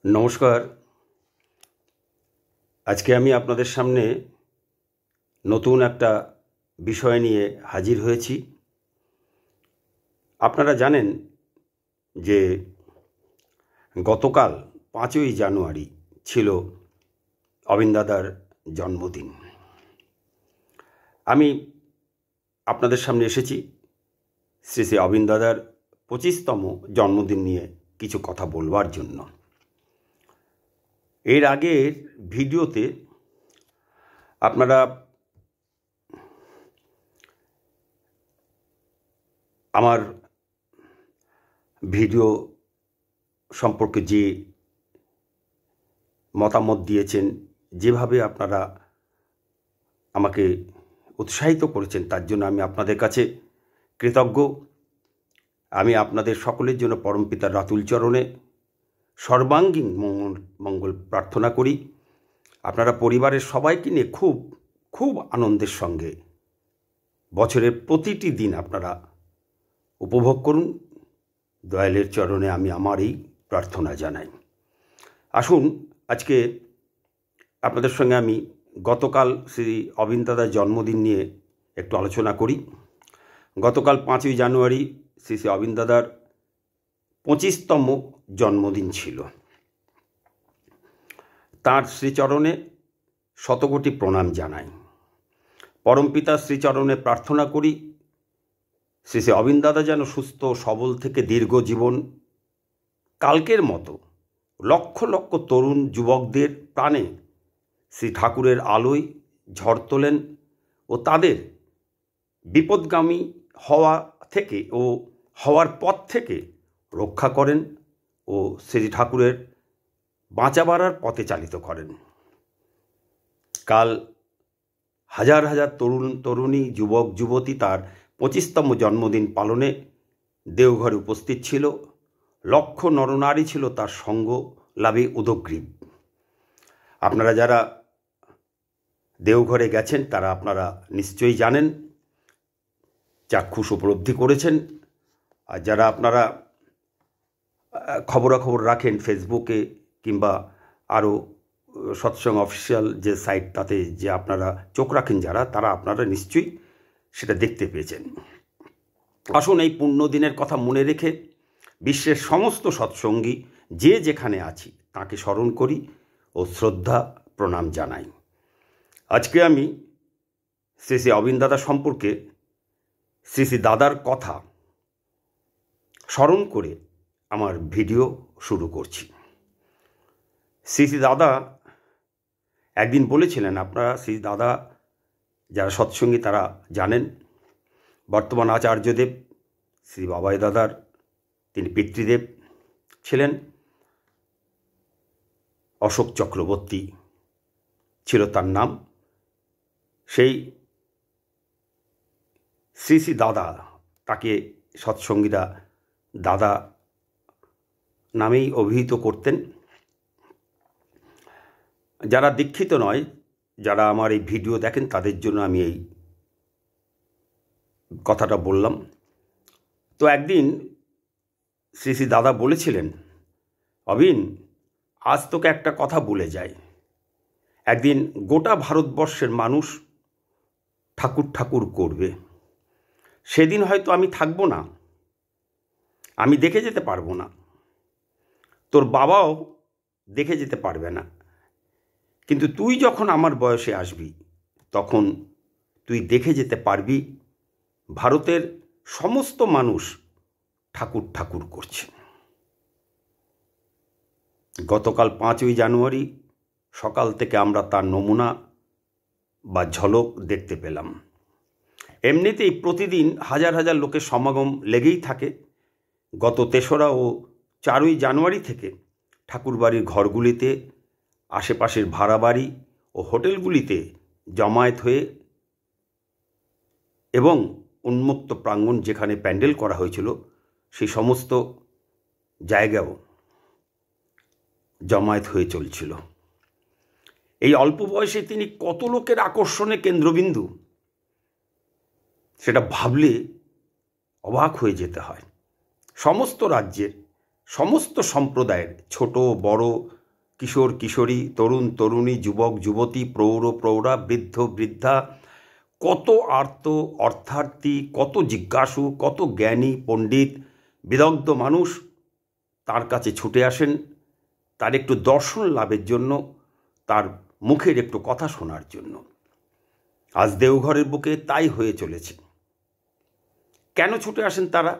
নমস্কার। আজকে আমি আপনাদের সামনে নতুন একটা বিষয় নিয়ে হাজির হয়েছি। আপনারা জানেন যে গতকাল 5ই জানুয়ারি ছিল অবিন দাদার জন্মদিন। আমি আপনাদের সামনে এসেছি শ্রী শ্রী অবিন দাদার 25তম জন্মদিন নিয়ে কিছু কথা বলবার জন্য। এর আগের ভিডিওতে আপনারা আমার ভিডিও সম্পর্কে যে মতামত দিয়েছেন, যেভাবে আপনারা আমাকে উৎসাহিত করেছেন, তার জন্য আমি আপনাদের কাছে কৃতজ্ঞ। আমি আপনাদের সকলের জন্য পরমপিতার রাতুল চরণে সর্বাঙ্গীন মঙ্গল প্রার্থনা করি। আপনারা পরিবারের সবাইকে নিয়ে খুব আনন্দের সঙ্গে বছরের প্রতিটি দিন আপনারা উপভোগ করুন। দয়ালের চরণে আমি আমার এই প্রার্থনা জানাই। আসুন আজকে আপনাদের সঙ্গে আমি গতকাল শ্রী অবিন দাদার জন্মদিন নিয়ে একটু আলোচনা করি। গতকাল 5ই জানুয়ারি শ্রী শ্রী অবিন দাদার 25তম জন্মদিন ছিল। তাঁর শ্রীচরণে শতকোটি প্রণাম জানাই। পরমপিতার শ্রীচরণে প্রার্থনা করি শ্রী শ্রী অবিন দাদা যেন সুস্থ সবল থেকে দীর্ঘ জীবন কালকের মতো লক্ষ লক্ষ তরুণ যুবকদের প্রাণে শ্রী ঠাকুরের আলোয় ঝড় তোলেন ও তাদের বিপদগামী হওয়া থেকে ও হওয়ার পথ থেকে রক্ষা করেন ও শ্রী ঠাকুরের বাঁচা বাড়ার পথে চালিত করেন। কাল হাজার হাজার তরুণী যুবক যুবতী তার 25তম জন্মদিন পালনে দেওঘরে উপস্থিত ছিল। লক্ষ নরনারী ছিল তার সঙ্গ লাভে উদগ্রীব। আপনারা যারা দেওঘরে গেছেন তারা আপনারা নিশ্চয়ই জানেন, চাক্ষুষ উপলব্ধি করেছেন। আর যারা আপনারা খবরাখবর রাখেন ফেসবুকে কিংবা আরও সৎসঙ্গ অফিসিয়াল যে সাইট, তাতে যে আপনারা চোখ রাখেন যারা, তারা আপনারা নিশ্চয়ই সেটা দেখতে পেয়েছেন। আসুন এই পুণ্য দিনের কথা মনে রেখে বিশ্বের সমস্ত সৎসঙ্গী যে যেখানে আছি তাকে স্মরণ করি ও শ্রদ্ধা প্রণাম জানাই। আজকে আমি শ্রী শ্রী অবিন দাদা সম্পর্কে শ্রী শ্রী দাদার কথা স্মরণ করে আমার ভিডিও শুরু করছি। শ্রী শ্রী দাদা একদিন বলেছিলেন, আপনারা শ্রী দাদা যারা সৎসঙ্গী তারা জানেন, বর্তমান আচার্যদেব শ্রী বাবাই দাদার তিনি পিতৃদেব ছিলেন। অশোক চক্রবর্তী ছিল তার নাম। সেই শ্রী শ্রী দাদা, তাকে সৎসঙ্গীরা দাদা নামেই অভিহিত করতেন। যারা দীক্ষিত নয়, যারা আমার এই ভিডিও দেখেন, তাদের জন্য আমি এই কথাটা বললাম। তো একদিন শ্রী শ্রী দাদা বলেছিলেন, অবিন, আজ তোকে একটা কথা বলে যায়, একদিন গোটা ভারতবর্ষের মানুষ ঠাকুর ঠাকুর করবে। সেদিন হয়তো আমি থাকবো না, আমি দেখে যেতে পারবো না, তোর বাবাও দেখে যেতে পারবে না, কিন্তু তুই যখন আমার বয়সে আসবি তখন তুই দেখে যেতে পারবি ভারতের সমস্ত মানুষ ঠাকুর ঠাকুর করছে। গতকাল 5ই জানুয়ারি সকাল থেকে আমরা তার নমুনা বা ঝলক দেখতে পেলাম। এমনিতেই প্রতিদিন হাজার হাজার লোকের সমাগম লেগেই থাকে। গত 3রা ও 4ই জানুয়ারি থেকে ঠাকুরবাড়ির ঘরগুলিতে, আশেপাশের ভাড়া বাড়ি ও হোটেলগুলিতে জমায়েত হয়ে এবং উন্মুক্ত প্রাঙ্গণ যেখানে প্যান্ডেল করা হয়েছিল সেই সমস্ত জায়গাও জমায়েত হয়ে চলছিল। এই অল্প বয়সে তিনি কত লোকের আকর্ষণে কেন্দ্রবিন্দু, সেটা ভাবলে অবাক হয়ে যেতে হয়। সমস্ত রাজ্যের সমস্ত সম্প্রদায়ের ছোট বড়, কিশোর কিশোরী, তরুণ তরুণী, যুবক যুবতী, প্রৌঢ় প্রৌঢ়া, বৃদ্ধ বৃদ্ধা, কত আর্ত অর্থার্থী, কত জিজ্ঞাসু, কত জ্ঞানী পণ্ডিত বিদগ্ধ মানুষ তার কাছে ছুটে আসেন তার একটু দর্শন লাভের জন্য, তার মুখের একটু কথা শোনার জন্য। আজ দেওঘরের বুকে তাই হয়ে চলেছে। কেন ছুটে আসেন তারা?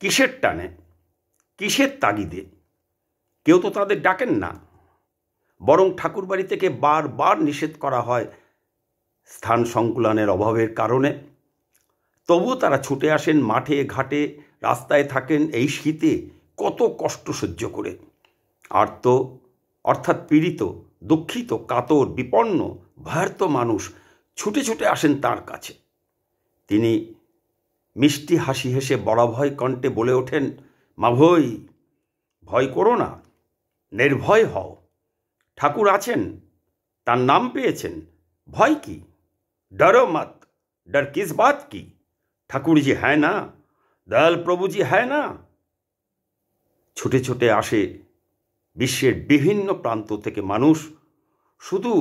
কিসের টানে, কিসের তাগিদে? কেউ তো তাদের ডাকেন না, বরং ঠাকুরবাড়ি থেকে বারবার নিষেধ করা হয় স্থান সংকুলানের অভাবের কারণে। তবুও তারা ছুটে আসেন, মাঠে ঘাটে রাস্তায় থাকেন এই শীতে কত কষ্ট সহ্য করে। আর্ত অর্থাৎ পীড়িত, দুঃখিত, কাতর, বিপন্ন, ভয়ার্ত মানুষ ছুটে ছুটে আসেন তার কাছে। তিনি মিষ্টি হাসি হেসে বরাভয় কণ্ঠে বলে ওঠেন, মাভৈ, ভয় করো না, নির্ভয় হও, ঠাকুর আছেন, তার নাম পেয়েছেন, ভয় কি? डरो मत, डर किस बात की, ठाकुर जी है ना, दयाल प्रभु जी है ना। ছুটে ছুটে আসে বিশ্বের বিভিন্ন প্রান্ত থেকে মানুষ, শুধু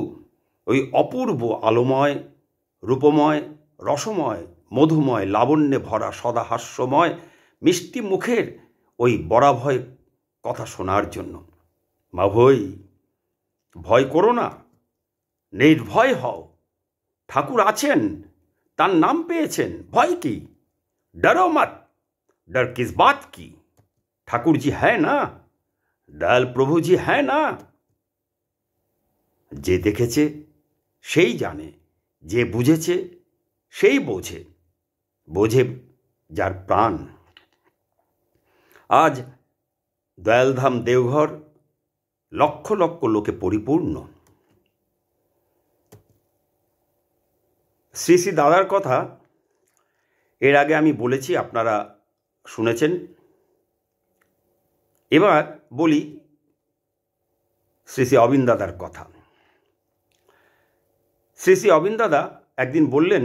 ওই অপূর্ব আলোময়, রূপময়, রসময়, মধুময়, লাবণ্যে ভরা, সদা হাস্যময়, মিষ্টি মুখের ওই বরাভয় কথা শোনার জন্য। মাভৈ, ভয় করো না, নির্ভয় হও, ঠাকুর আছেন, তার নাম পেয়েছেন, ভয় কি? डरो मत, डर किस बात की, ठाकुर जी है ना, दयाल प्रभु जी है ना। যে দেখেছে সেই জানে, যে বুঝেছে সেই বোঝে, বোঝে যার প্রাণ। আজ দয়ালধাম দেওঘর লক্ষ লক্ষ লোকে পরিপূর্ণ। শ্রী শ্রী দাদার কথা এর আগে আমি বলেছি, আপনারা শুনেছেন। এবার বলি শ্রী শ্রী অবিন দাদার কথা। শ্রী শ্রী অবিন দাদা একদিন বললেন,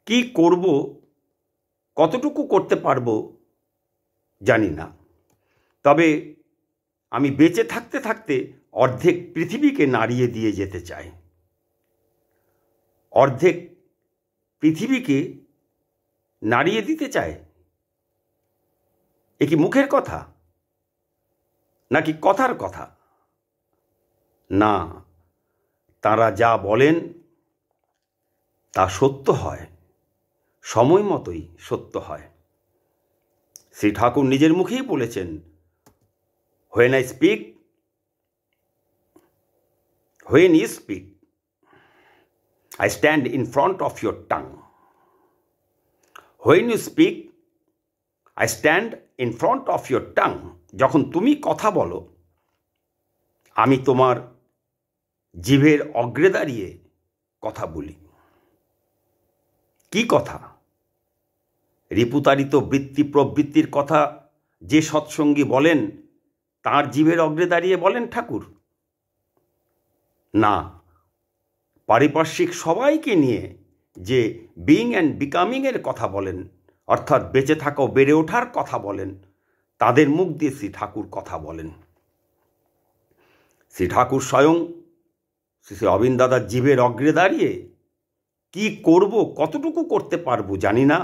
কি করব, কতটুকু করতে পারবো জানি না, তবে আমি বেঁচে থাকতে থাকতে অর্ধেক পৃথিবীকে নাড়িয়ে দিয়ে যেতে চাই। অর্ধেক পৃথিবীকে নাড়িয়ে দিতে চায়। এ কি মুখের কথা নাকি কথার কথা? না, তারা যা বলেন তা সত্য হয়, সময় মতোই সত্য হয়। শ্রী ঠাকুর নিজের মুখেই বলেছেন, when you speak, I stand in front of your tongue. When you speak, I stand in front of your tongue. যখন তুমি কথা বলো, আমি তোমার জিভের অগ্রে দাঁড়িয়ে কথা বলি। কি কথা? রিপুতারিত বৃত্তি প্রবৃত্তির কথা যে সৎসঙ্গী বলেন, তার জিভের অগ্রে দাঁড়িয়ে বলেন ঠাকুর? না, পারিপার্শ্বিক সবাইকে নিয়ে যে বিইং অ্যান্ড বিকামিংয়ের কথা বলেন, অর্থাৎ বেঁচে থাকা ও বেড়ে ওঠার কথা বলেন, তাদের মুখ দিয়ে শ্রী ঠাকুর কথা বলেন। শ্রী ঠাকুর স্বয়ং শ্রী শ্রী অবিন দাদার জীবের অগ্রে দাঁড়িয়ে, কি করব, কতটুকু করতে পারবো জানি না,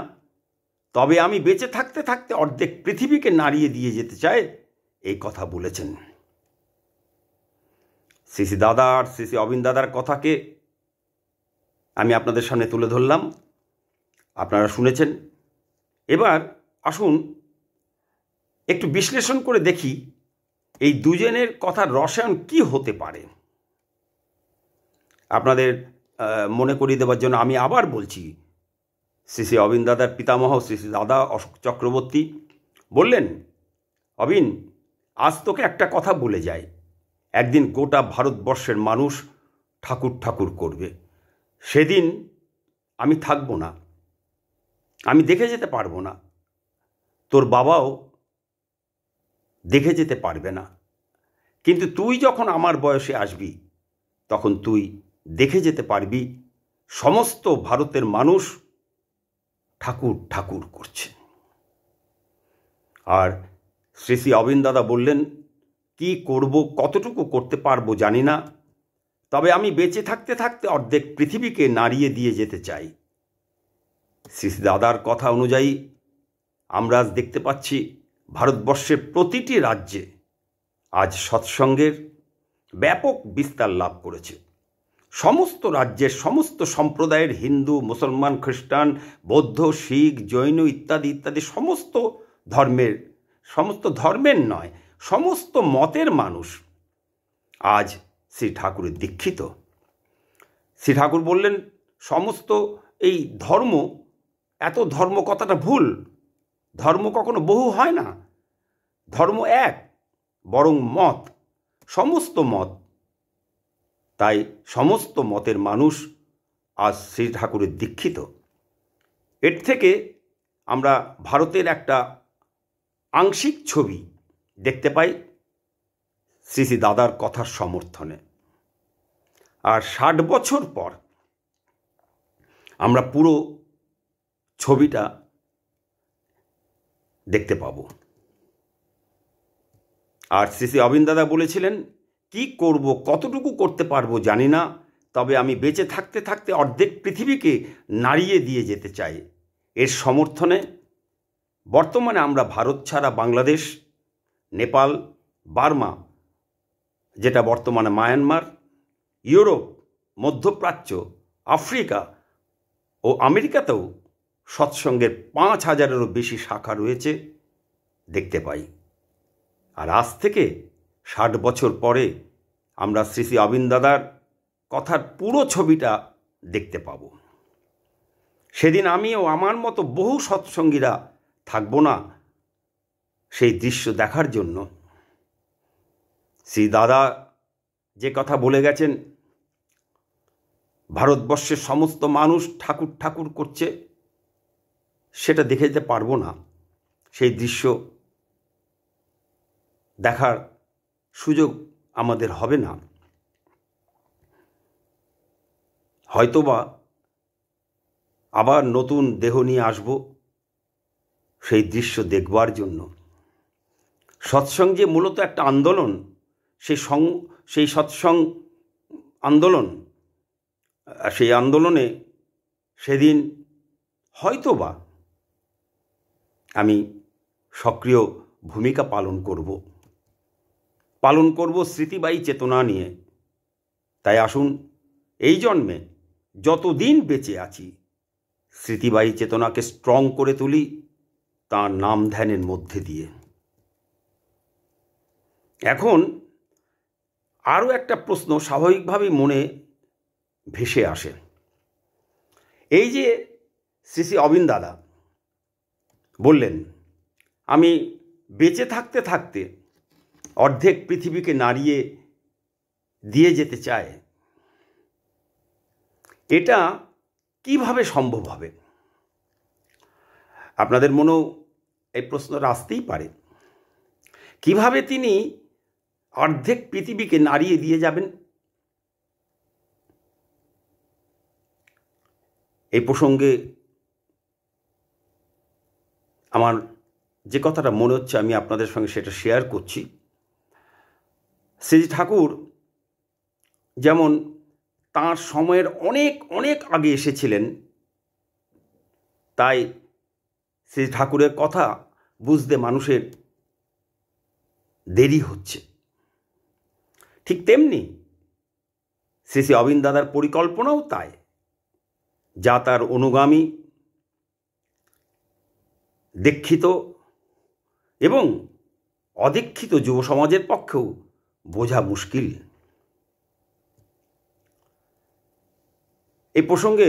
তবে আমি বেঁচে থাকতে থাকতে অর্ধেক পৃথিবীকে নাড়িয়ে দিয়ে যেতে চাই, এই কথা বলেছেন। শ্রী শ্রী দাদা আর শ্রী শ্রী অবিন দাদার কথাকে আমি আপনাদের সামনে তুলে ধরলাম, আপনারা শুনেছেন। এবার আসুন একটু বিশ্লেষণ করে দেখি এই দুজনের কথার রসায়ন কি হতে পারে। আপনাদের মনে করিয়ে দেওয়ার জন্য আমি আবার বলছি, শ্রী শ্রী অবিন দাদার পিতামহ শ্রী শ্রী দাদা অশোক চক্রবর্তী বললেন, অবিন, আজ তোকে একটা কথা বলে যায়, একদিন গোটা ভারতবর্ষের মানুষ ঠাকুর ঠাকুর করবে, সেদিন আমি থাকবো না, আমি দেখে যেতে পারবো না, তোর বাবাও দেখে যেতে পারবে না, কিন্তু তুই যখন আমার বয়সে আসবি তখন তুই দেখে যেতে পারবি সমস্ত ভারতের মানুষ ঠাকুর ঠাকুর করছে। আর শ্রী শ্রী অবিন দাদা বললেন, কি করব, কতটুকু করতে পারবো জানি না, তবে আমি বেঁচে থাকতে থাকতে অর্ধেক পৃথিবীকে নাড়িয়ে দিয়ে যেতে চাই। শ্রী শ্রী দাদার কথা অনুযায়ী আমরা আজ দেখতে পাচ্ছি ভারতবর্ষের প্রতিটি রাজ্যে আজ সৎসঙ্গের ব্যাপক বিস্তার লাভ করেছে। সমস্ত রাজ্যের সমস্ত সম্প্রদায়ের হিন্দু, মুসলমান, খ্রিস্টান, বৌদ্ধ, শিখ, জৈন ইত্যাদি ইত্যাদি সমস্ত ধর্মের নয়, সমস্ত মতের মানুষ আজ শ্রী ঠাকুরের দীক্ষিত। শ্রী ঠাকুর বললেন, সমস্ত এই এত ধর্ম কথাটা ভুল। ধর্ম কখনো বহু হয় না, ধর্ম এক, বরং মত, সমস্ত মত। তাই সমস্ত মতের মানুষ আজ শ্রী ঠাকুরের দীক্ষিত। এর থেকে আমরা ভারতের একটা আংশিক ছবি দেখতে পাই শ্রী শ্রী দাদার কথার সমর্থনে। আর 60 বছর পর আমরা পুরো ছবিটা দেখতে পাব। আর শ্রী শ্রী অবিন দাদা বলেছিলেন, কি করব, কতটুকু করতে পারবো জানি না, তবে আমি বেঁচে থাকতে থাকতে অর্ধেক পৃথিবীকে নাড়িয়ে দিয়ে যেতে চাই। এর সমর্থনে বর্তমানে আমরা ভারত ছাড়া বাংলাদেশ, নেপাল, বার্মা, যেটা বর্তমানে মায়ানমার, ইউরোপ, মধ্যপ্রাচ্য, আফ্রিকা ও আমেরিকাতেও সৎসঙ্গের 5000-এরও বেশি শাখা রয়েছে দেখতে পাই। আর আজ থেকে 60 বছর পরে আমরা শ্রী শ্রী অবিন দাদার কথার পুরো ছবিটা দেখতে পাব। সেদিন আমিও আমার মতো বহু সৎসঙ্গীরা থাকবো না সেই দৃশ্য দেখার জন্য। শ্রী দাদা যে কথা বলে গেছেন, ভারতবর্ষের সমস্ত মানুষ ঠাকুর ঠাকুর করছে, সেটা দেখে যেতে পারবো না, সেই দৃশ্য দেখার সুযোগ আমাদের হবে না। হয়তোবা আবার নতুন দেহ নিয়ে আসব সেই দৃশ্য দেখবার জন্য। সৎসঙ্গ যে মূলত একটা আন্দোলন, সেই সৎসঙ্গ আন্দোলন, সেই আন্দোলনে সেদিন হয়তোবা আমি সক্রিয় ভূমিকা পালন করব স্মৃতিবাহী চেতনা নিয়ে। তাই আসুন, এই জন্মে যতদিন বেঁচে আছি স্মৃতিবাহী চেতনাকে স্ট্রং করে তুলি তাঁর নাম ধ্যানের মধ্যে দিয়ে। এখন আরও একটা প্রশ্ন স্বাভাবিকভাবেই মনে ভেসে আসে। এই যে শ্রী শ্রী অবিন দাদা বললেন, আমি বেঁচে থাকতে থাকতে অর্ধেক পৃথিবীকে নাড়িয়ে দিয়ে যেতে চায়, এটা কিভাবে সম্ভব হবে? আপনাদের মনেও এই প্রশ্নটা আসতেই পারে, কিভাবে তিনি অর্ধেক পৃথিবীকে নাড়িয়ে দিয়ে যাবেন? এই প্রসঙ্গে আমার যে কথাটা মনে হচ্ছে আমি আপনাদের সঙ্গে সেটা শেয়ার করছি। শ্রী ঠাকুর যেমন তাঁর সময়ের অনেক অনেক আগে এসেছিলেন, তাই শ্রী ঠাকুরের কথা বুঝতে মানুষের দেরি হচ্ছে। ঠিক তেমনি শ্রী শ্রী অবিন দাদার পরিকল্পনাও তাই, যা তার অনুগামী, দীক্ষিত এবং অদীক্ষিত যুব সমাজের পক্ষেও বোঝা মুশকিল। এই প্রসঙ্গে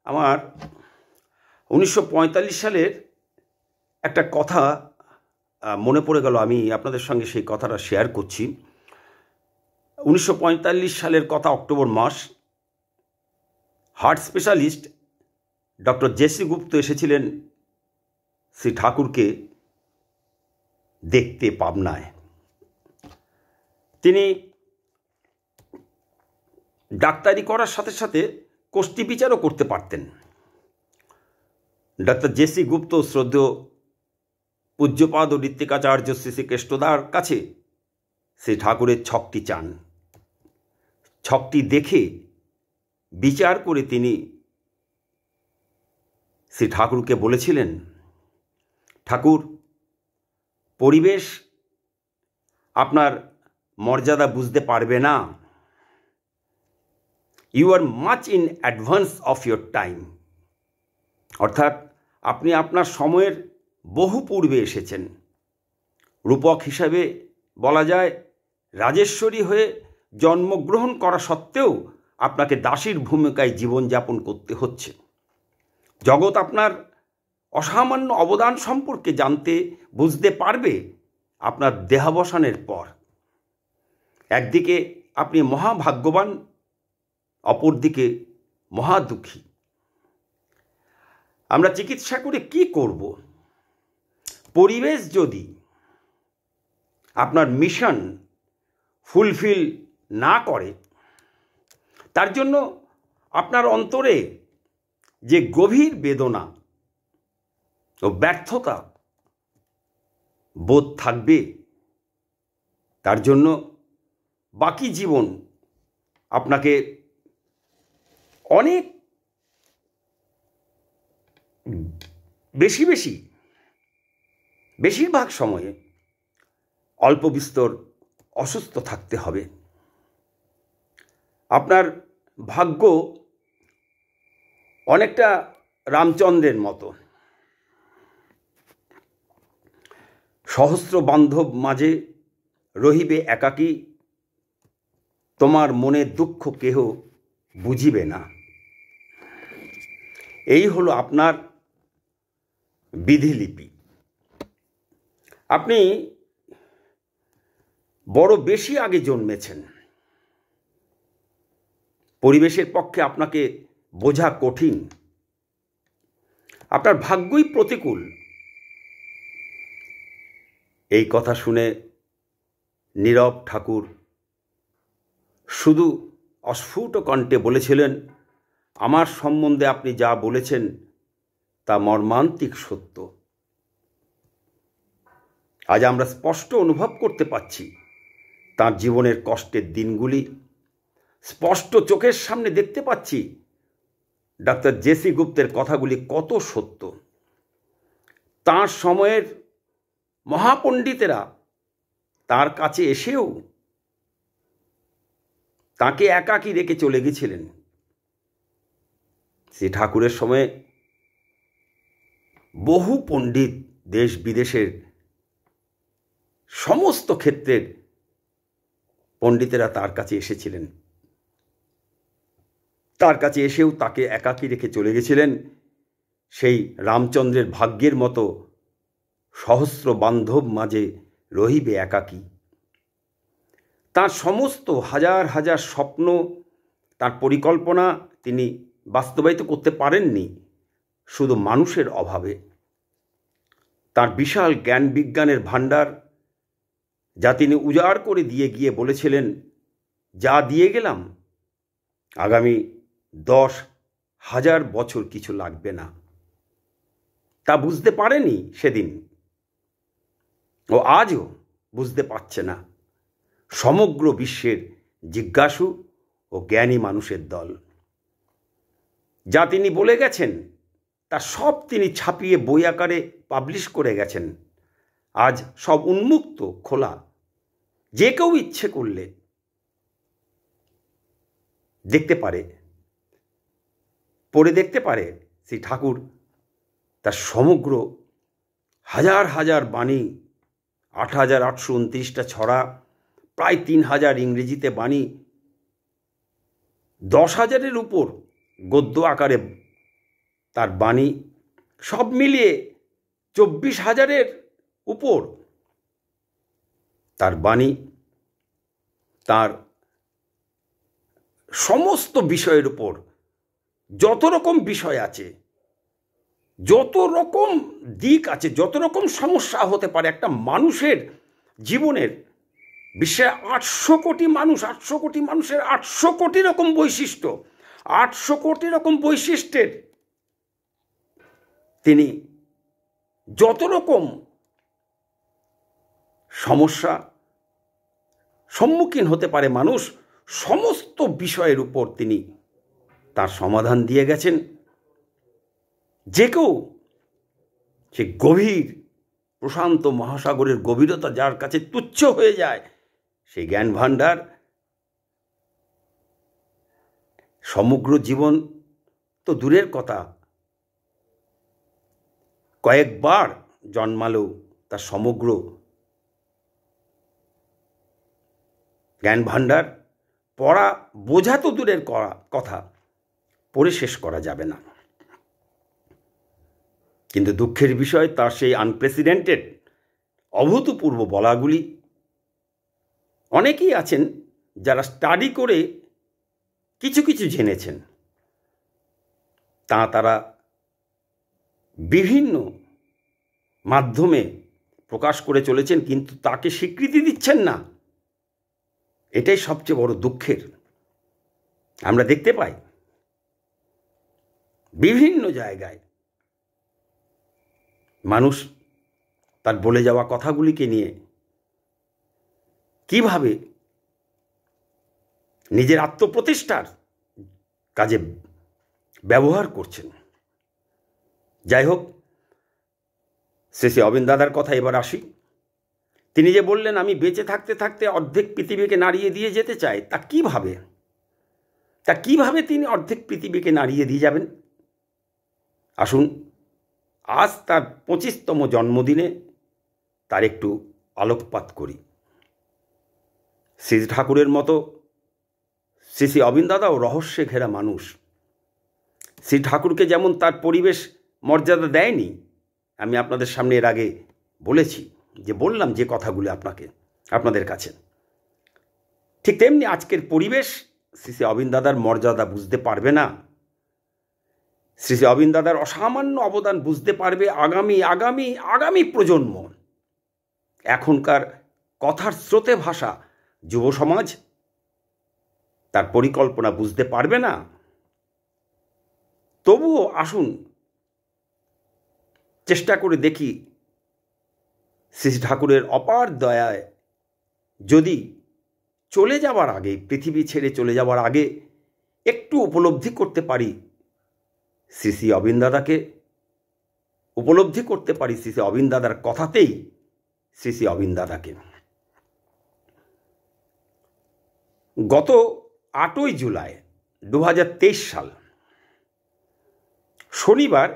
আমার 1945 সালের একটা কথা মনে পড়ে গেল, আমি আপনাদের সঙ্গে সেই কথাটা শেয়ার করছি। 1945 সালের কথা, অক্টোবর মাস। হার্ট স্পেশালিস্ট ডক্টর জেসি গুপ্ত এসেছিলেন শ্রী ঠাকুরকে দেখতে পাবনায়। তিনি ডাক্তারি করার সাথে সাথে কোষ্ঠী বিচারও করতে পারতেন। ডক্টর জেসি গুপ্ত শ্রদ্ধেয় পূজ্যপাদ ও ঋত্বিকাচার্য শ্রী শ্রী কেষ্টদার কাছে শ্রী ঠাকুরের ছকটি চান। ছকটি দেখে বিচার করে তিনি শ্রী ঠাকুরকে বলেছিলেন, ঠাকুর, পরিবেশ আপনার মর্যাদা বুঝতে পারবে না। You are much in advance of your time. অর্থাৎ আপনি আপনার সময়ের বহু পূর্বে এসেছেন। রূপক হিসাবে বলা যায়, রাজেশ্বরী হয়ে জন্মগ্রহণ করা সত্ত্বেও আপনাকে দাসীর ভূমিকায় জীবনযাপন করতে হচ্ছে। জগৎ আপনার অসামান্য অবদান সম্পর্কে জানতে বুঝতে পারবে আপনার দেহাবসানের পর। একদিকে আপনি মহাভাগ্যবান, অপরদিকে মহাদুঃখী। আমরা চিকিৎসা করে কি করব? পরিবেশ যদি আপনার মিশন ফুলফিল না করে, তার জন্য আপনার অন্তরে যে গভীর বেদনা ও ব্যর্থতা বোধ থাকবে, তার জন্য বাকি জীবন আপনাকে অনেক বেশিরভাগ সময়ে অল্প বিস্তর অসুস্থ থাকতে হবে। আপনার ভাগ্য অনেকটা রামচন্দ্রের মতো। সহস্র বান্ধব মাঝে রহিবে একাকী, তোমার মনের দুঃখ কেহ বুঝিবে না। এই হলো আপনার বিধিলিপি। আপনি বড় বেশি আগে জন্মেছেন। পরিবেশের পক্ষে আপনাকে বোঝা কঠিন। আপনার ভাগ্যই প্রতিকূল। এই কথা শুনে নীরব ঠাকুর শুধু অস্ফুট কণ্ঠে বলেছিলেন, আমার সম্বন্ধে আপনি যা বলেছেন তা মর্মান্তিক সত্য। আজ আমরা স্পষ্ট অনুভব করতে পারছি তার জীবনের কষ্টের দিনগুলি। স্পষ্ট চোখের সামনে দেখতে পাচ্ছি ডাক্তার জেসি গুপ্তের কথাগুলি কত সত্য। তাঁর সময়ের মহাপণ্ডিতেরা তার কাছে এসেও তাকে একাকী রেখে চলে গেছিলেন। শ্রী ঠাকুরের সময়ে বহু পণ্ডিত দেশ বিদেশের সমস্ত ক্ষেত্রের পণ্ডিতেরা তার কাছে এসেছিলেন। তার কাছে এসেও তাকে একাকী রেখে চলে গেছিলেন। সেই রামচন্দ্রের ভাগ্যের মতো সহস্র বান্ধব মাঝে রহিবে একাকী। তার সমস্ত হাজার হাজার স্বপ্ন, তার পরিকল্পনা তিনি বাস্তবায়িত করতে পারেননি শুধু মানুষের অভাবে। তার বিশাল জ্ঞান বিজ্ঞানের ভাণ্ডার যা তিনি উজাড় করে দিয়ে গিয়ে বলেছিলেন, যা দিয়ে গেলাম আগামী 10,000 বছর কিছু লাগবে না। তা বুঝতে পারেনি সেদিন, ও আজও বুঝতে পারছে না সমগ্র বিশ্বের জিজ্ঞাসু ও জ্ঞানী মানুষের দল। যা তিনি বলে গেছেন তা সব তিনি ছাপিয়ে বই আকারে পাবলিশ করে গেছেন। আজ সব উন্মুক্ত, খোলা। যে কেউ ইচ্ছে করলে দেখতে পারে, পড়ে দেখতে পারে। শ্রী ঠাকুর তার সমগ্র হাজার হাজার বাণী, 8,829টা ছড়া, প্রায় 3,000 ইংরেজিতে বাণী, 10,000-এর উপর গদ্য আকারে তার বাণী, সব মিলিয়ে 24,000-এর উপর তার বাণী। তার সমস্ত বিষয়ের উপর যত রকম বিষয় আছে, যত রকম দিক আছে, যত রকম সমস্যা হতে পারে একটা মানুষের জীবনের, বিশ্বে 800 কোটি মানুষ, 800 কোটি মানুষের 800 কোটি রকম বৈশিষ্ট্য, 800 কোটি রকম বৈশিষ্ট্যের তিনি যত রকম সমস্যা সম্মুখীন হতে পারে মানুষ, সমস্ত বিষয়ের উপর তিনি তার সমাধান দিয়ে গেছেন। যে কেউ সে গভীর প্রশান্ত মহাসাগরের গভীরতা যার কাছে তুচ্ছ হয়ে যায়, সেই জ্ঞান ভাণ্ডার সমগ্র জীবন তো দূরের কথা, কয়েকবার জন্মালেও তার সমগ্র জ্ঞান ভাণ্ডার পড়া বোঝা তো দূরের কথা, পড়ে শেষ করা যাবে না। কিন্তু দুঃখের বিষয়, তার সেই আনপ্রেসিডেন্টেড অভূতপূর্ব বলাগুলি অনেকেই আছেন যারা স্টাডি করে কিছু কিছু জেনেছেন, তারা বিভিন্ন মাধ্যমে প্রকাশ করে চলেছেন, কিন্তু তাকে স্বীকৃতি দিচ্ছেন না। এটাই সবচেয়ে বড় দুঃখের। আমরা দেখতে পাই বিভিন্ন জায়গায় মানুষ তার বলে যাওয়া কথাগুলিকে নিয়ে কিভাবে নিজের আত্মপ্রতিষ্ঠার কাজে ব্যবহার করছেন। যাই হোক, শেষে অবিন দাদার কথা এবার আসি। তিনি যে বললেন আমি বেঁচে থাকতে থাকতে অর্ধেক পৃথিবীকে নাড়িয়ে দিয়ে যেতে চাই, তা কিভাবে তিনি অর্ধেক পৃথিবীকে নাড়িয়ে দিয়ে যাবেন? আসুন, আজ তার 25তম জন্মদিনে তার একটু আলোকপাত করি। শ্রী ঠাকুরের মতো শ্রী শ্রী অবিন দাদাও রহস্যে ঘেরা মানুষ। শ্রী ঠাকুরকে যেমন তার পরিবেশ মর্যাদা দেয়নি, আমি আপনাদের সামনে এর আগে বললাম যে কথাগুলো আপনাদের কাছে, ঠিক তেমনি আজকের পরিবেশ শ্রী শ্রী অবিন দাদার মর্যাদা বুঝতে পারবে না। শ্রী শ্রী অবিন দাদার অসামান্য অবদান বুঝতে পারবে আগামী প্রজন্ম। এখনকার কথার স্রোতে ভাষা যুব সমাজ তার পরিকল্পনা বুঝতে পারবে না। তবুও আসুন চেষ্টা করে দেখি শ্রী ঠাকুরের অপার দয়ায় যদি চলে যাওয়ার আগে, পৃথিবী ছেড়ে চলে যাওয়ার আগে একটু উপলব্ধি করতে পারি শ্রী শ্রী অবিন দাদাকে, উপলব্ধি করতে পারি শ্রী শ্রী অবিন দাদার কথাতেই শ্রী শ্রী অবিন দাদাকে। গত 8ই জুলাই 2023 সাল শনিবার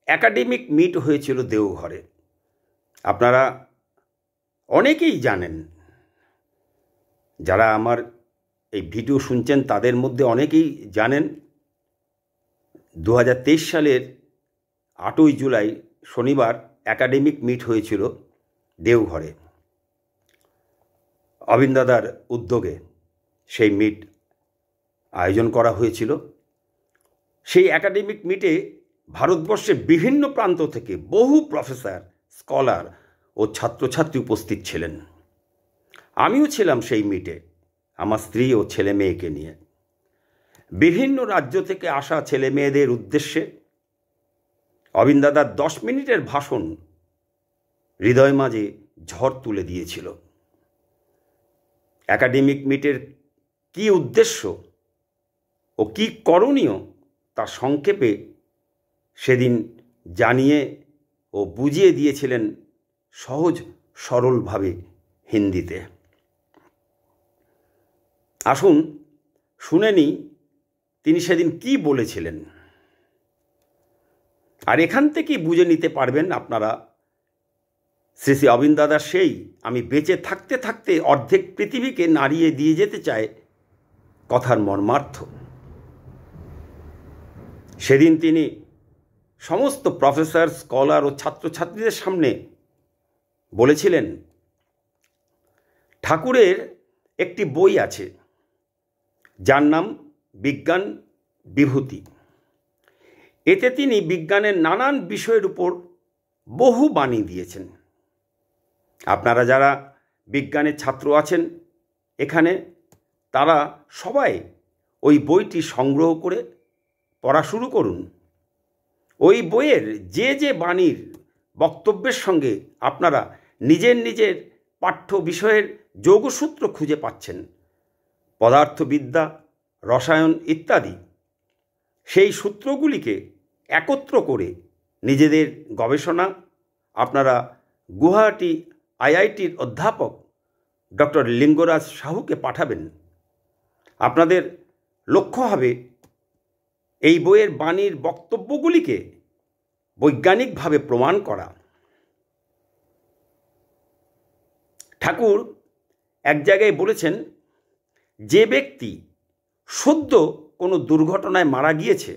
একাডেমিক মিট হয়েছিল দেওঘরে। আপনারা অনেকেই জানেন, যারা আমার এই ভিডিও শুনছেন তাদের মধ্যে অনেকেই জানেন 2023 সালের 8ই জুলাই শনিবার একাডেমিক মিট হয়েছিল দেওঘরে। অবিন দাদার উদ্যোগে সেই মিট আয়োজন করা হয়েছিল। সেই একাডেমিক মিটে ভারতবর্ষের বিভিন্ন প্রান্ত থেকে বহু প্রফেসর, স্কলার ও ছাত্রছাত্রী উপস্থিত ছিলেন। আমিও ছিলাম সেই মিটে, আমার স্ত্রী ও ছেলে মেয়েকে নিয়ে। বিভিন্ন রাজ্য থেকে আসা ছেলে মেয়েদের উদ্দেশ্যে অবিন দাদার 10 মিনিটের ভাষণ হৃদয় মাঝে ঝড় তুলে দিয়েছিল। একাডেমিক মিটের কি উদ্দেশ্য ও কি করণীয় তা সংক্ষেপে সেদিন জানিয়ে ও বুঝিয়ে দিয়েছিলেন সহজ সরলভাবে হিন্দিতে। আসুন শুনে নিই তিনি সেদিন কি বলেছিলেন। আর এখান থেকেই বুঝে নিতে পারবেন আপনারা শ্রী শ্রী অবিন দাদার সেই আমি বেঁচে থাকতে থাকতে অর্ধেক পৃথিবীকে নাড়িয়ে দিয়ে যেতে চাই কথার মর্মার্থ। সেদিন তিনি সমস্ত প্রফেসর, স্কলার ও ছাত্রছাত্রীদের সামনে বলেছিলেন, ঠাকুরের একটি বই আছে যার নাম বিজ্ঞান বিভূতি। এতে তিনি বিজ্ঞানের নানান বিষয়ের উপর বহু বাণী দিয়েছেন। আপনারা যারা বিজ্ঞানের ছাত্র আছেন এখানে, তারা সবাই ওই বইটি সংগ্রহ করে পড়া শুরু করুন। ওই বইয়ের যে বাণীর বক্তব্যের সঙ্গে আপনারা নিজের পাঠ্য বিষয়ের যোগসূত্র খুঁজে পাচ্ছেন, পদার্থবিদ্যা, রসায়ন ইত্যাদি। সেই সূত্রগুলিকে একত্র করে নিজেদের গবেষণা আপনারা গুয়াহাটি আইআইটির অধ্যাপক ডক্টর লিঙ্গরাজ সাহুকে পাঠাবেন। আপনাদের লক্ষ্য হবে এই বইয়ের বাণীর বক্তব্যগুলিকে বৈজ্ঞানিকভাবে প্রমাণ করা। ঠাকুর এক জায়গায় বলেছেন, যে ব্যক্তি সদ্য কোনো দুর্ঘটনায় মারা গিয়েছে,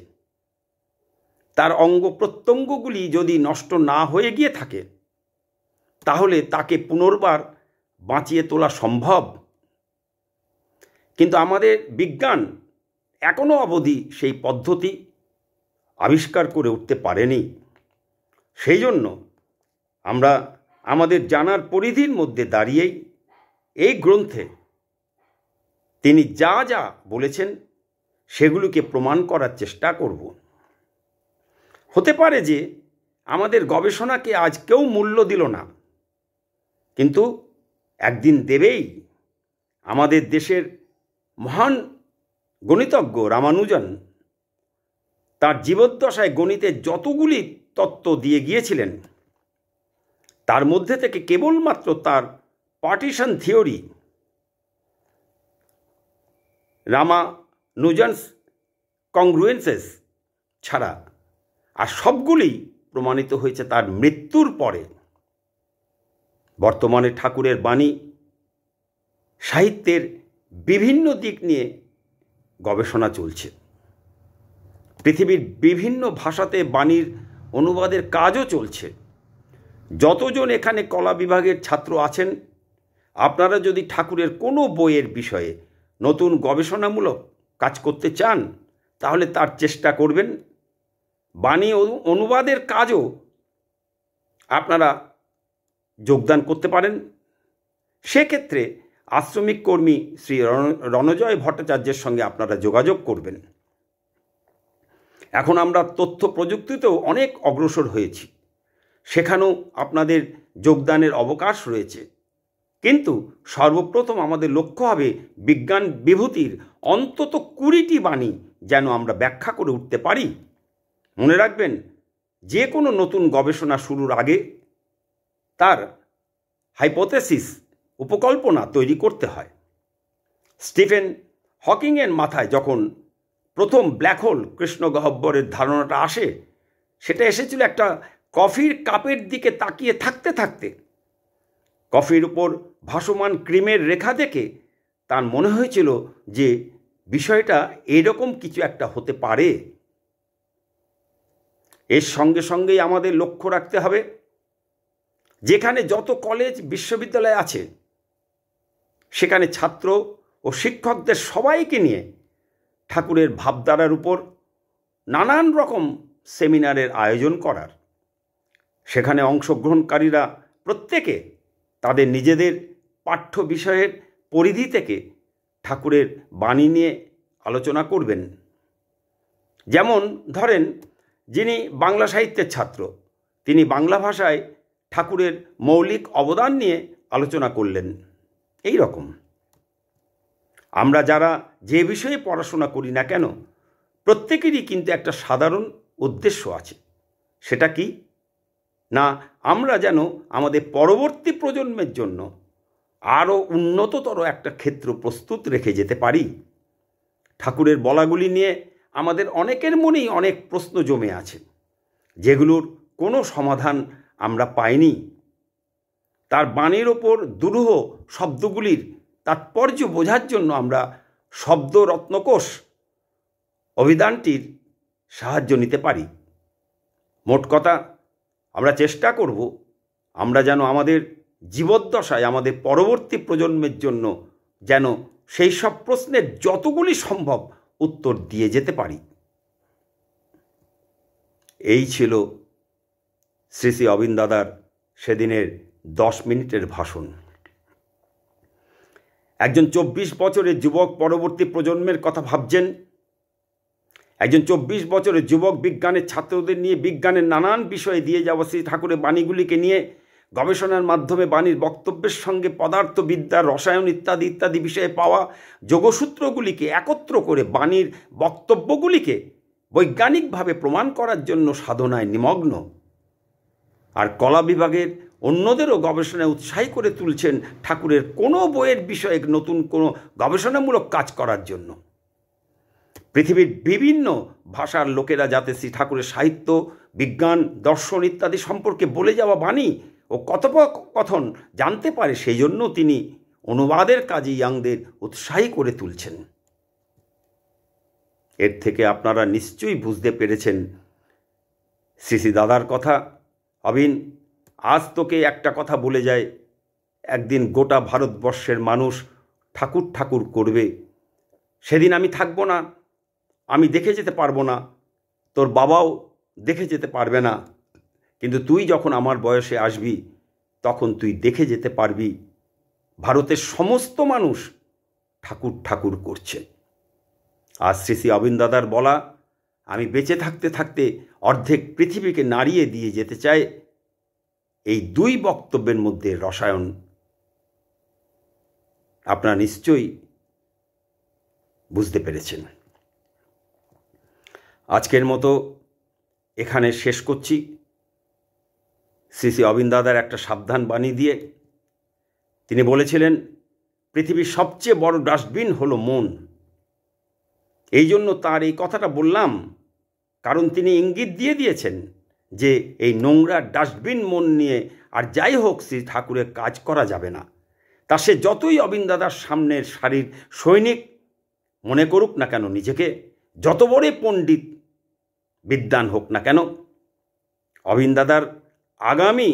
তার অঙ্গ প্রত্যঙ্গগুলি যদি নষ্ট না হয়ে গিয়ে থাকে, তাহলে তাকে পুনর্বার বাঁচিয়ে তোলা সম্ভব। কিন্তু আমাদের বিজ্ঞান এখনো অবধি সেই পদ্ধতি আবিষ্কার করে উঠতে পারেনি। সেই জন্য আমরা আমাদের জানার পরিধির মধ্যে দাঁড়িয়েই এই গ্রন্থে তিনি যা যা বলেছেন সেগুলোকে প্রমাণ করার চেষ্টা করব। হতে পারে যে আমাদের গবেষণাকে আজ কেউ মূল্য দিল না, কিন্তু একদিন দেবেই। আমাদের দেশের মহান গণিতজ্ঞ রামানুজন তার জীবদ্দশায় গণিতের যতগুলি তত্ত্ব দিয়ে গিয়েছিলেন, তার মধ্যে থেকে কেবলমাত্র তার পার্টিশন থিওরি, রামানুজনস কংগ্রুয়েন্সেস ছাড়া আর সবগুলি প্রমাণিত হয়েছে তার মৃত্যুর পরে। বর্তমানে ঠাকুরের বাণী সাহিত্যের বিভিন্ন দিক নিয়ে গবেষণা চলছে। পৃথিবীর বিভিন্ন ভাষাতে বাণীর অনুবাদের কাজও চলছে। যতজন এখানে কলা বিভাগের ছাত্র আছেন, আপনারা যদি ঠাকুরের কোনো বইয়ের বিষয়ে নতুন গবেষণামূলক কাজ করতে চান, তাহলে তার চেষ্টা করবেন। বাণী অনুবাদের কাজও আপনারা যোগদান করতে পারেন। সেক্ষেত্রে আশ্রমিক কর্মী শ্রী রণজয় ভট্টাচার্যের সঙ্গে আপনারা যোগাযোগ করবেন। এখন আমরা তথ্য প্রযুক্তিতেও অনেক অগ্রসর হয়েছি, সেখানেও আপনাদের যোগদানের অবকাশ রয়েছে। কিন্তু সর্বপ্রথম আমাদের লক্ষ্য হবে বিজ্ঞান বিভূতির অন্তত 20টি বাণী যেন আমরা ব্যাখ্যা করে উঠতে পারি। মনে রাখবেন, যে কোনো নতুন গবেষণা শুরুর আগে তার হাইপোথেসিস, উপকল্পনা তৈরি করতে হয়। স্টিফেন হকিংয়ের মাথায় যখন প্রথম ব্ল্যাক হোল কৃষ্ণ গহ্বরের ধারণাটা আসে, সেটা এসেছিল একটা কফির কাপের দিকে তাকিয়ে থাকতে থাকতে। কফির উপর ভাসমান ক্রিমের রেখা দেখে তার মনে হয়েছিল যে বিষয়টা এরকম কিছু একটা হতে পারে। এর সঙ্গে সঙ্গেই আমাদের লক্ষ্য রাখতে হবে, যেখানে যত কলেজ বিশ্ববিদ্যালয় আছে, সেখানে ছাত্র ও শিক্ষকদের সবাইকে নিয়ে ঠাকুরের ভাবধারার উপর নানান রকম সেমিনারের আয়োজন করার। সেখানে অংশগ্রহণকারীরা প্রত্যেকে তাদের নিজেদের পাঠ্য বিষয়ের পরিধি থেকে ঠাকুরের বাণী নিয়ে আলোচনা করবেন। যেমন ধরেন, যিনি বাংলা সাহিত্যের ছাত্র, তিনি বাংলা ভাষায় ঠাকুরের মৌলিক অবদান নিয়ে আলোচনা করলেন। এই রকম আমরা যারা যে বিষয়ে পড়াশোনা করি না কেন, প্রত্যেকেরই কিন্তু একটা সাধারণ উদ্দেশ্য আছে। সেটা কি না, আমরা যেন আমাদের পরবর্তী প্রজন্মের জন্য আরও উন্নততর একটা ক্ষেত্র প্রস্তুত রেখে যেতে পারি। ঠাকুরের বলাগুলি নিয়ে আমাদের অনেকের মনেই অনেক প্রশ্ন জমে আছে, যেগুলোর কোনো সমাধান আমরা পাইনি। তার বাণীর ওপর দুরূহ শব্দগুলির তাৎপর্য বোঝার জন্য আমরা শব্দ রত্নকোষ অভিধানটির সাহায্য নিতে পারি। মোট কথা, আমরা চেষ্টা করব আমরা যেন আমাদের জীবদ্দশায় আমাদের পরবর্তী প্রজন্মের জন্য যেন সেই সব প্রশ্নের যতগুলি সম্ভব উত্তর দিয়ে যেতে পারি। এই ছিল শ্রী শ্রী অবিন দাদার সেদিনের 10 মিনিটের ভাষণ। একজন 24 বছরের যুবক পরবর্তী প্রজন্মের কথা ভাবছেন, একজন 24 বছরের যুবক বিজ্ঞানের ছাত্রদের নিয়ে বিজ্ঞানের নানান বিষয়ে দিয়ে যাওয়া শ্রী ঠাকুরের বাণীগুলিকে নিয়ে গবেষণার মাধ্যমে বাণীর বক্তব্যের সঙ্গে পদার্থবিদ্যা, রসায়ন ইত্যাদি ইত্যাদি বিষয়ে পাওয়া যোগসূত্রগুলিকে একত্র করে বাণীর বক্তব্যগুলিকে বৈজ্ঞানিকভাবে প্রমাণ করার জন্য সাধনায় নিমগ্ন। আর কলা বিভাগের অন্যদেরও গবেষণায় উৎসাহী করে তুলছেন ঠাকুরের কোনো বইয়ের বিষয়ে নতুন কোনো গবেষণামূলক কাজ করার জন্য। পৃথিবীর বিভিন্ন ভাষার লোকেরা যাতে শ্রী ঠাকুরের সাহিত্য, বিজ্ঞান, দর্শন ইত্যাদি সম্পর্কে বলে যাওয়া বাণী ও কথোপকথন জানতে পারে, সেই জন্য তিনি অনুবাদের কাজে ইয়াংদের উৎসাহী করে তুলছেন। এর থেকে আপনারা নিশ্চয়ই বুঝতে পেরেছেন শ্রী শ্রী দাদার কথা। অবিন, আজ তোকে একটা কথা বলে যায়, একদিন গোটা ভারতবর্ষের মানুষ ঠাকুর ঠাকুর করবে। সেদিন আমি থাকবো না, আমি দেখে যেতে পারবো না, তোর বাবাও দেখে যেতে পারবে না, কিন্তু তুই যখন আমার বয়সে আসবি তখন তুই দেখে যেতে পারবি ভারতের সমস্ত মানুষ ঠাকুর ঠাকুর করছে। আর শ্রী শ্রী অবিন দাদার বলা, আমি বেঁচে থাকতে থাকতে অর্ধেক পৃথিবীকে নাড়িয়ে দিয়ে যেতে চাই, এই দুই বক্তব্যের মধ্যে রসায়ন আপনারা নিশ্চয়ই বুঝতে পেরেছেন। আজকের মতো এখানে শেষ করছি। শ্রী শ্রী অবিন দাদার একটা সাবধান বাণী দিয়ে। তিনি বলেছিলেন, পৃথিবীর সবচেয়ে বড় ডাস্টবিন হলো মন। এই জন্য তার এই কথাটা বললাম, কারণ তিনি ইঙ্গিত দিয়ে দিয়েছেন যে এই নোংরা ডাস্টবিন মন নিয়ে আর যাই হোক শ্রী ঠাকুরের কাজ করা যাবে না। তা সে যতই অবিন দাদার সামনের সারির সৈনিক মনে করুক না কেন নিজেকে, যত বড় পণ্ডিত বিদ্বান হোক না কেন, অবিন দাদার আগামী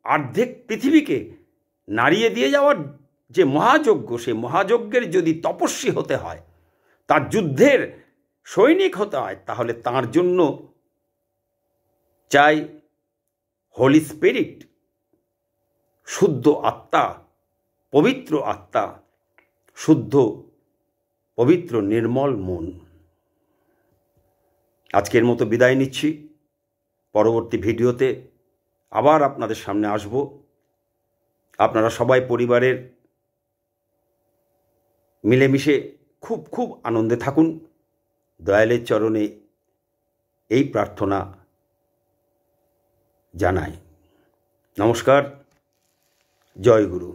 অর্ধেক পৃথিবীকে নাড়িয়ে দিয়ে যাওয়ার যে মহাযজ্ঞ, সে মহাযজ্ঞের যদি তপস্বী হতে হয়, তার যুদ্ধের সৈনিক হতে হয়, তাহলে তার জন্য চাই হোলি স্পিরিট, শুদ্ধ আত্মা, পবিত্র আত্মা, শুদ্ধ পবিত্র নির্মল মন। আজকের মতো বিদায় নিচ্ছি। পরবর্তী ভিডিওতে আবার আপনাদের সামনে আসব। আপনারা সবাই পরিবারের মিলেমিশে খুব খুব আনন্দে থাকুন। দয়ালের চরণে এই প্রার্থনা জানাই। নমস্কার। জয় গুরু।